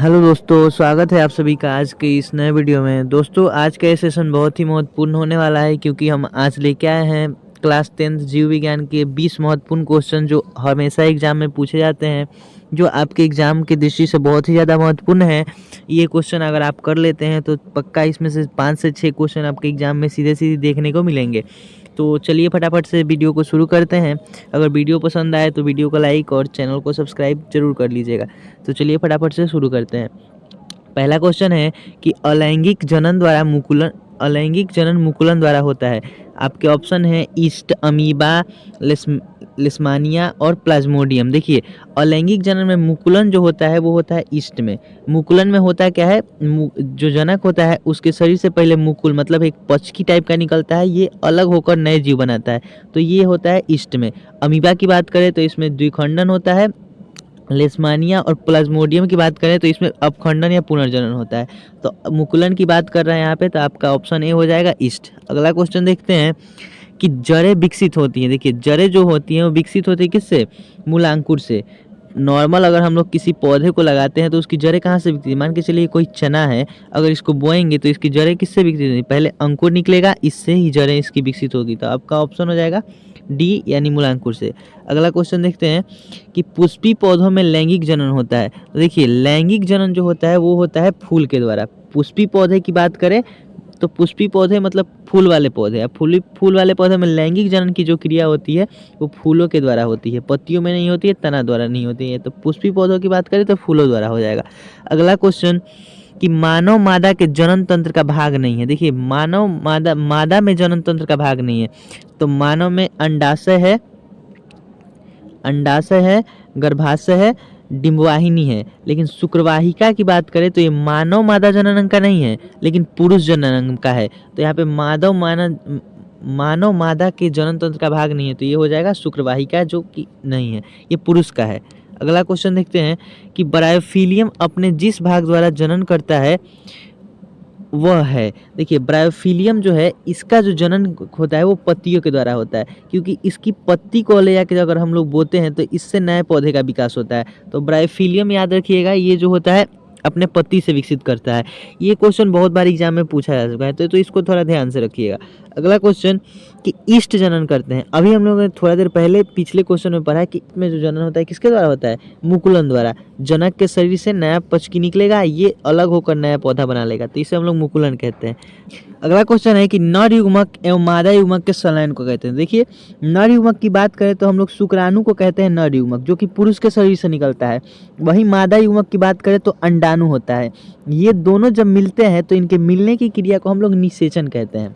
Hello दोस्तों, स्वागत है आप सभी का आज के इस नए वीडियो में। दोस्तों, आज का ये सेशन बहुत ही महत्वपूर्ण होने वाला है क्योंकि हम आज लेके आए हैं क्लास 10th जीव विज्ञान के 20 महत्वपूर्ण क्वेश्चन जो हमेशा एग्जाम में पूछे जाते हैं, जो आपके एग्जाम की दृष्टि से बहुत ही ज़्यादा महत्वपूर्ण है। ये क्वेश्चन अगर आप कर लेते हैं तो पक्का इसमें से 5 से 6 क्वेश्चन आपके एग्जाम में सीधे सीधे देखने को मिलेंगे। तो चलिए फटाफट से वीडियो को शुरू करते हैं। अगर वीडियो पसंद आए तो वीडियो को लाइक और चैनल को सब्सक्राइब जरूर कर लीजिएगा। तो चलिए फटाफट से शुरू करते हैं। पहला क्वेश्चन है कि अलैंगिक जनन मुकुलन द्वारा होता है। आपके ऑप्शन है ईस्ट, अमीबा, लिस्मानिया और प्लाज्मोडियम। देखिए, अलैंगिक जनन में मुकुलन जो होता है वो होता है ईस्ट में। मुकुलन में होता है क्या है, जो जनक होता है उसके शरीर से पहले मुकुल मतलब एक पचकी टाइप का निकलता है, ये अलग होकर नए जीव बनाता है, तो ये होता है ईस्ट में। अमीबा की बात करें तो इसमें द्विखंडन होता है। लेस्मानिया और प्लाज्मोडियम की बात करें तो इसमें अपखंडन या पुनर्जनन होता है। तो मुकुलन की बात कर रहे हैं यहाँ पे, तो आपका ऑप्शन ए हो जाएगा ईस्ट। अगला क्वेश्चन देखते हैं कि जड़ें विकसित होती हैं। देखिए, जड़ें जो होती हैं वो विकसित होती है किससे? मूलांकुर से। नॉर्मल अगर हम लोग किसी पौधे को लगाते हैं तो उसकी जड़ें कहाँ से विकसित? मान के चलिए कोई चना है, अगर इसको बोएंगे तो इसकी जड़ें किससे विकसित होंगी? पहले अंकुर निकलेगा, इससे ही जड़ें इसकी विकसित होगी। तो आपका ऑप्शन हो जाएगा डी यानी मूलांकुर से। अगला क्वेश्चन देखते हैं कि पुष्पी पौधों में लैंगिक जनन होता है। तो देखिए, लैंगिक जनन जो होता है वो होता है फूल के द्वारा। पुष्पी पौधे की बात करें तो पुष्पी पौधे मतलब फूल वाले पौधे। अब फूल वाले पौधे में लैंगिक जनन की जो क्रिया होती है वो फूलों के द्वारा होती है, पत्तियों में नहीं होती है, तना द्वारा नहीं होती है। तो पुष्पी पौधों की बात करें तो फूलों द्वारा हो जाएगा। अगला क्वेश्चन कि मानव मादा के जनन तंत्र का भाग नहीं है। देखिए, मानव मादा में जनन तंत्र का भाग नहीं है। तो मानव में अंडाशय है, गर्भाशय है, डिंबवाहिनी है। लेकिन शुक्रवाहिका की बात करें तो ये मानव मादा जनन अंग का नहीं है, लेकिन पुरुष जनन अंग का है। तो यहाँ पे मानव मादा के जनन तंत्र का भाग नहीं है, तो ये हो जाएगा शुक्रवाहिका, जो कि नहीं है, ये पुरुष का है। अगला क्वेश्चन देखते हैं कि ब्रायोफिलियम अपने जिस भाग द्वारा जनन करता है वह है। देखिए, ब्रायोफिलियम जो है इसका जो जनन होता है वो पत्तियों के द्वारा होता है, क्योंकि इसकी पत्ती को ले जाकर अगर हम लोग बोते हैं तो इससे नए पौधे का विकास होता है। तो ब्रायोफिलियम याद रखिएगा, ये जो होता है अपने पत्ती से विकसित करता है। ये क्वेश्चन बहुत बार एग्जाम में पूछा जा चुका है, तो इसको थोड़ा ध्यान से रखिएगा। अगला क्वेश्चन कि ईस्ट जनन करते हैं। अभी हम लोगों ने थोड़ा देर पहले पिछले क्वेश्चन में पढ़ा कि इसमें जो जनन होता है किसके द्वारा होता है? मुकुलन द्वारा। जनक के शरीर से नया पचकी निकलेगा, ये अलग होकर नया पौधा बना लेगा, तो इसे हम लोग मुकुलन कहते हैं। अगला क्वेश्चन है कि नर युग्मक एवं मादा युग्मक के संलयन को कहते हैं। देखिए, नर युग्मक की बात करें तो हम लोग शुक्राणु को कहते हैं नर युग्मक, जो कि पुरुष के शरीर से निकलता है। वहीं मादा युग्मक की बात करें तो अंडाणु होता है। ये दोनों जब मिलते हैं तो इनके मिलने की क्रिया को हम लोग निषेचन कहते हैं।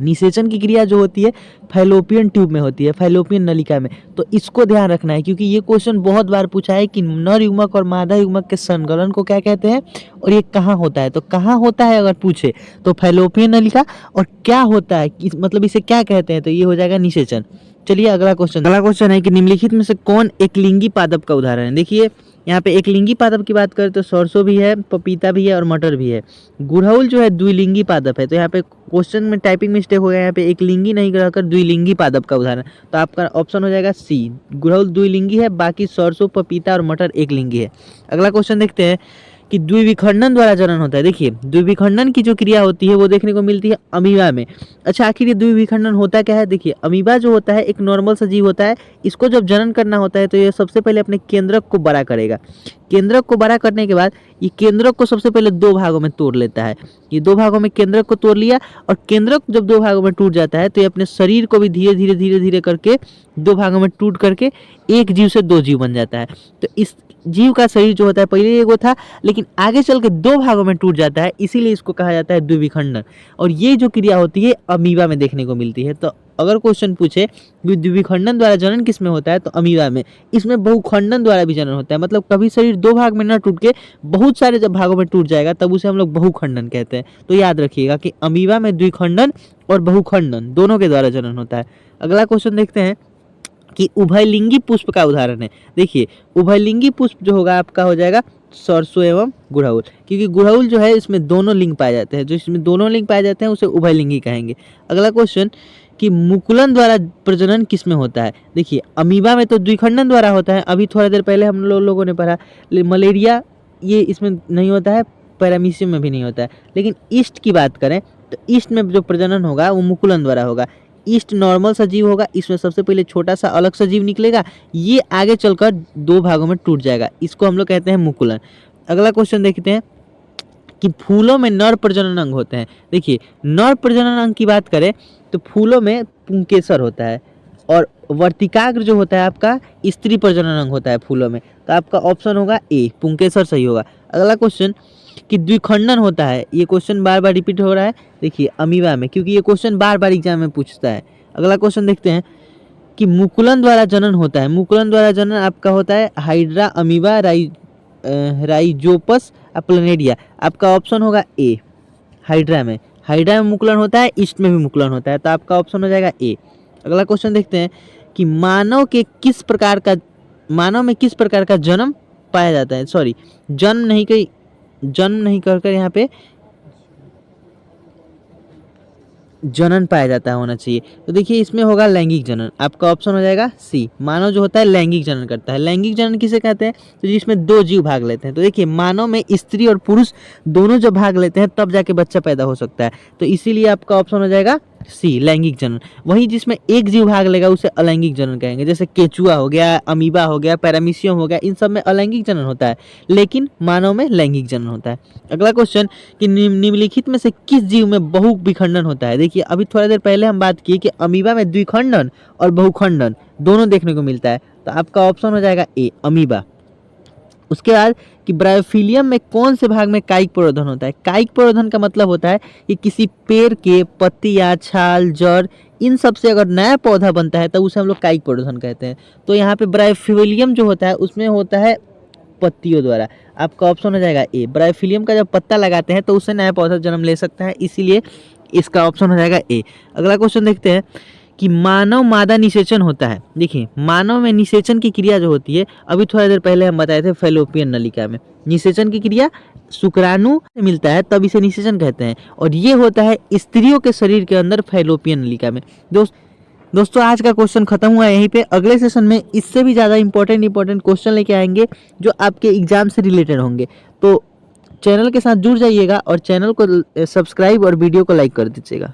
निषेचन की क्रिया जो होती है फैलोपियन ट्यूब में होती है, फैलोपियन नलिका में। तो इसको ध्यान रखना है, क्योंकि ये क्वेश्चन बहुत बार पूछा है कि नर युग्मक और मादा युग्मक के संगलन को क्या कहते हैं और ये कहाँ होता है। तो कहाँ होता है अगर पूछे तो फैलोपियन नलिका, और क्या होता है मतलब इसे क्या कहते हैं, तो ये हो जाएगा निषेचन। चलिए अगला क्वेश्चन है कि निम्नलिखित में से कौन एकलिंगी पादप का उदाहरण है। देखिए, यहाँ पे एकलिंगी पादप की बात करें तो सरसों भी है, पपीता भी है और मटर भी है। गुड़हल जो है द्विलिंगी पादप है। तो यहाँ पे क्वेश्चन में टाइपिंग मिस्टेक हो गया, यहाँ पे एकलिंगी नहीं रहकर द्विलिंगी पादप का उदाहरण। तो आपका ऑप्शन हो जाएगा सी, गुड़हल द्विलिंगी है, बाकी सरसों, पपीता और मटर एकलिंगी है। अगला क्वेश्चन देखते हैं कि द्विविखंडन द्वारा जनन होता है। देखिए, द्विविखंडन की जो क्रिया होती है वो देखने को मिलती है अमीबा में। अच्छा, आखिर ये द्विविखंडन होता क्या है? देखिए, अमीबा जो होता है एक नॉर्मल सा जीव होता है। इसको जब जनन करना होता है तो ये सबसे पहले अपने केंद्रक को बड़ा करेगा। केंद्रक को बड़ा करने के बाद ये केंद्रक को सबसे पहले 2 भागों में तोड़ लेता है। ये 2 भागों में केंद्रक को तोड़ लिया, और केंद्रक जब 2 भागों में टूट जाता है तो ये अपने शरीर को भी धीरे धीरे करके 2 भागों में टूट करके एक जीव से 2 जीव बन जाता है। तो इस जीव का शरीर जो होता है पहले एगो था, लेकिन आगे चल के 2 भागों में टूट जाता है, इसीलिए इसको कहा जाता है द्विविखंडन। और ये जो क्रिया होती है अमीबा में देखने को मिलती है। तो अगर क्वेश्चन पूछे द्विविखंडन द्वारा जनन किस में होता है तो अमीबा में। इसमें बहुखंडन द्वारा भी जनन होता है, मतलब कभी शरीर 2 भाग में न टूट के बहुत सारे जब भागों में टूट जाएगा तब उसे हम लोग बहुखंडन कहते हैं। तो याद रखिएगा कि अमीबा में द्विखंडन और बहुखंडन दोनों के द्वारा जनन होता है। अगला क्वेश्चन देखते हैं कि उभयलिंगी पुष्प का उदाहरण है। देखिए, उभयलिंगी पुष्प जो होगा आपका हो जाएगा सरसों एवं गुड़हल, क्योंकि गुड़हल जो है इसमें दोनों लिंग पाए जाते हैं। जो इसमें दोनों लिंग पाए जाते हैं उसे उभयलिंगी कहेंगे। अगला क्वेश्चन कि मुकुलन द्वारा प्रजनन किस में होता है। देखिए, अमीबा में तो द्विखंडन द्वारा होता है। अभी थोड़ा देर पहले हम लोगों ने पढ़ा मलेरिया ये इसमें नहीं होता है, पैरामीशियम में भी नहीं होता है। लेकिन ईस्ट की बात करें तो ईस्ट में जो प्रजनन होगा वो मुकुलन द्वारा होगा। ईस्ट नॉर्मल सा जीव होगा, इसमें सबसे पहले छोटा सा अलग सा जीव निकलेगा, ये आगे चलकर 2 भागों में टूट जाएगा, इसको हम लोग कहते हैं मुकुलन। अगला क्वेश्चन देखते हैं कि फूलों में नर प्रजनन अंग होते हैं। देखिए नर प्रजनन अंग की बात करें तो फूलों में पुंकेसर होता है और वर्तिकाग्र जो होता है आपका स्त्री प्रजनन अंग होता है फूलों में। तो आपका ऑप्शन होगा ए, पुंकेसर सही होगा। अगला क्वेश्चन कि द्विखंडन होता है, ये क्वेश्चन बार बार रिपीट हो रहा है, देखिए अमीबा में, क्योंकि ये क्वेश्चन बार बार एग्जाम में पूछता है। अगला क्वेश्चन देखते हैं कि मुकुलन द्वारा जनन होता है। मुकुलन द्वारा जनन आपका होता है हाइड्रा, अमीबा, राइजोपस, प्लानेरिया। आपका ऑप्शन होगा ए, हाइड्रा में। हाइड्रा में मुकुलन होता है, ईस्ट में भी मुकुलन होता है, तो आपका ऑप्शन हो जाएगा ए। अगला क्वेश्चन देखते हैं कि मानव में किस प्रकार का जन्म पाया जाता है, सॉरी जन्म नहीं कर यहाँ पे जनन पाया जाता है होना चाहिए। तो देखिए इसमें होगा लैंगिक जनन, आपका ऑप्शन हो जाएगा सी। मानव जो होता है लैंगिक जनन करता है। लैंगिक जनन किसे कहते हैं, तो जिसमें 2 जीव भाग लेते हैं। तो देखिए मानव में स्त्री और पुरुष दोनों जब भाग लेते हैं तब जाके बच्चा पैदा हो सकता है, तो इसीलिए आपका ऑप्शन हो जाएगा सी, लैंगिक जनन। वहीं जिसमें एक जीव भाग लेगा उसे अलैंगिक जनन कहेंगे, जैसे केचुआ हो गया, अमीबा हो गया, पैरामीशियम हो गया, इन सब में अलैंगिक जनन होता है, लेकिन मानव में लैंगिक जनन होता है। अगला क्वेश्चन कि निम्नलिखित में से किस जीव में बहुविखंडन होता है। देखिए अभी थोड़ा देर पहले हम बात की कि अमीबा में द्विखंडन और बहुखंडन दोनों देखने को मिलता है, तो आपका ऑप्शन हो जाएगा ए, अमीबा। उसके बाद कि ब्रायोफिलियम में कौन से भाग में कायिक प्रवर्धन होता है। कायिक प्रवर्धन का मतलब होता है कि किसी पेड़ के पत्तियाँ, छाल, जड़, इन सब से अगर नया पौधा बनता है तो उसे हम लोग कायिक प्रवर्धन कहते हैं। तो यहाँ पे ब्रायोफिलियम जो होता है उसमें होता है पत्तियों द्वारा। आपका ऑप्शन हो जाएगा ए, ब्रायोफिलियम का जब पत्ता लगाते हैं तो उससे नया पौधा जन्म ले सकता है, इसीलिए इसका ऑप्शन हो जाएगा ए। अगला क्वेश्चन देखते हैं कि मानव मादा निषेचन होता है। देखिए मानव में निषेचन की क्रिया जो होती है, अभी थोड़ा देर पहले हम बताए थे फैलोपियन नलिका में निषेचन की क्रिया शुक्राणु से मिलता है, तब इसे निषेचन कहते हैं, और ये होता है स्त्रियों के शरीर के अंदर फैलोपियन नलिका में। दोस्तों आज का क्वेश्चन खत्म हुआ यहीं पे। अगले सेशन में इससे भी ज़्यादा इंपॉर्टेंट क्वेश्चन लेके आएंगे जो आपके एग्जाम से रिलेटेड होंगे। तो चैनल के साथ जुड़ जाइएगा और चैनल को सब्सक्राइब और वीडियो को लाइक कर दीजिएगा।